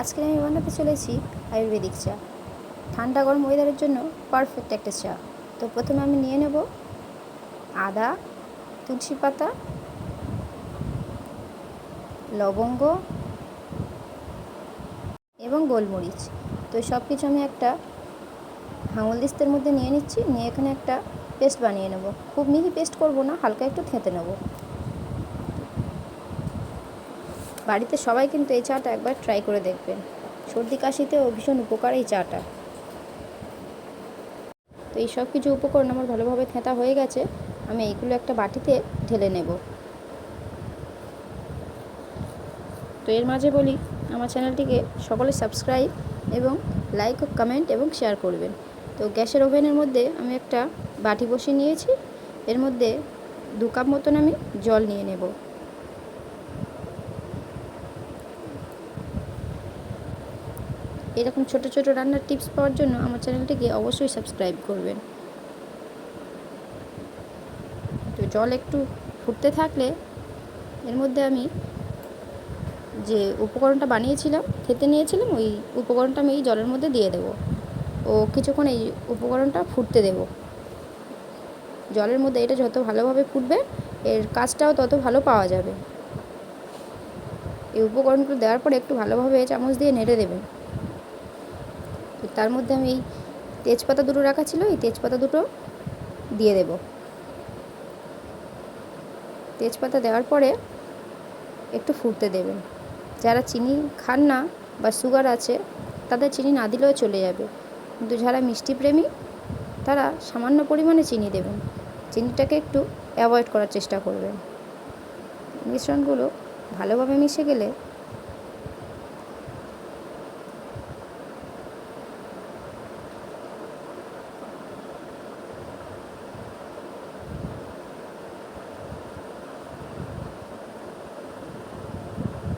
আজকে আমি বানাতে চলেছি আয়ুর্বেদিক চা। ঠান্ডা গরম ওয়েদারের জন্য পারফেক্ট একটা চা। তো প্রথমে আমি নিয়ে নেব আদা, তুলসী পাতা, লবঙ্গ এবং গোলমরিচ। তো সব কিছু আমি একটা হাঙল দিস্তের মধ্যে নিয়ে নিচ্ছি, নিয়ে এখানে একটা পেস্ট বানিয়ে নেব। খুব মিহি পেস্ট করব না, হালকা একটু থেঁতে নেব। বাড়িতে সবাই কিন্তু এই চাটা একবার ট্রাই করে দেখবেন। সর্দি কাশিতেও ভীষণ উপকার এই চাটা। তো এই সব কিছু উপকরণ আমার ভালোভাবে থেঁতা হয়ে গেছে। আমি এইগুলো একটা বাটিতে ঢেলে নেব। তো এর মাঝে বলি, আমার চ্যানেলটিকে সকলে সাবস্ক্রাইব এবং লাইক ও কমেন্ট এবং শেয়ার করবেন। তো গ্যাসের ওভেনের মধ্যে আমি একটা বাটি বসিয়ে নিয়েছি। এর মধ্যে 2 কাপ মতন আমি জল নিয়ে নেব। এরকম ছোট ছোট রান্নার টিপস পাওয়ার জন্য আমার চ্যানেলটিকে অবশ্যই সাবস্ক্রাইব করবেন। তো জল একটু ফুটতে থাকলে এর মধ্যে আমি যে উপকরণটা বানিয়েছিলাম, থেঁতে নিয়েছিলাম, ওই উপকরণটা আমি এই জলের মধ্যে দিয়ে দেব ও কিছুক্ষণ এই উপকরণটা ফুটতে দেব। জলের মধ্যে এটা যত ভালোভাবে ফুটবে এর কাজটাও তত ভালো পাওয়া যাবে। এই উপকরণগুলো দেওয়ার পরে একটু ভালোভাবে চামচ দিয়ে নেড়ে দেবেন। তো তার মধ্যে আমি এই তেজপাতা দুটো রাখা ছিল, এই তেজপাতা দুটো দিয়ে দেব। তেজপাতা দেওয়ার পরে একটু ফুটতে দেবেন। যারা চিনি খান না বা সুগার আছে তাদের চিনি না দিলেও চলে যাবে, কিন্তু যারা মিষ্টি প্রেমী তারা সামান্য পরিমাণে চিনি দেবেন। চিনিটাকে একটু অ্যাভয়েড করার চেষ্টা করবেন। মিশ্রণগুলো ভালোভাবে মিশে গেলে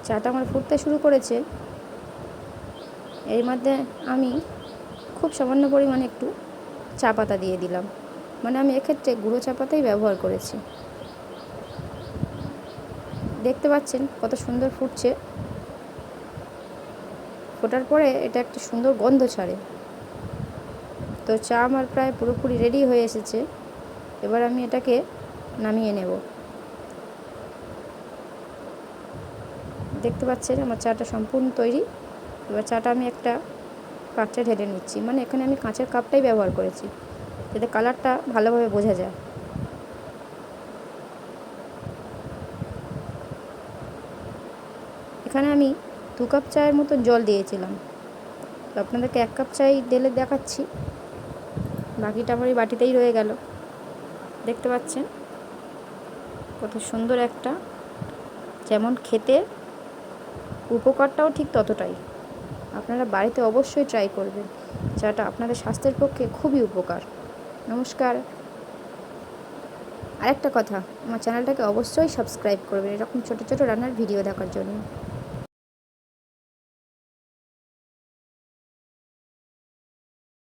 চাটা আমার ফুটতে শুরু করেছে। এর মধ্যে আমি খুব সামান্য পরিমাণে একটু চা পাতা দিয়ে দিলাম, মানে আমি এক্ষেত্রে গুঁড়ো চা পাতাই ব্যবহার করেছি। দেখতে পাচ্ছেন কত সুন্দর ফুটছে। ফোটার পরে এটা একটা সুন্দর গন্ধ ছাড়ে। তো চা আমার প্রায় পুরোপুরি রেডি হয়ে এসেছে। এবার আমি এটাকে নামিয়ে নেব। দেখতে পাচ্ছেন আমার চাটা সম্পূর্ণ তৈরি। এবার চাটা আমি একটা পাত্রে ঢেলে নিচ্ছি, মানে এখানে আমি কাঁচের কাপটাই ব্যবহার করেছি যাতে কালারটা ভালোভাবে বোঝা যায়। এখানে আমি 2 কাপ চায়ের মতো জল দিয়েছিলাম। তো আপনাদেরকে 1 কাপ চাই ঢেলে দেখাচ্ছি, বাকিটা আমার এই বাটিতেই রয়ে গেল। দেখতে পাচ্ছেন কত সুন্দর একটা, যেমন খেতে উপকারটাও ঠিক ততটাই। আপনারা বাড়িতে অবশ্যই ট্রাই করবেন। চাটা আপনাদের স্বাস্থ্যের পক্ষে খুবই উপকার। নমস্কার। আরেকটা কথা, আমার চ্যানেলটাকে অবশ্যই সাবস্ক্রাইব করবেন এরকম ছোটো ছোটো রান্নার ভিডিও দেখার জন্য।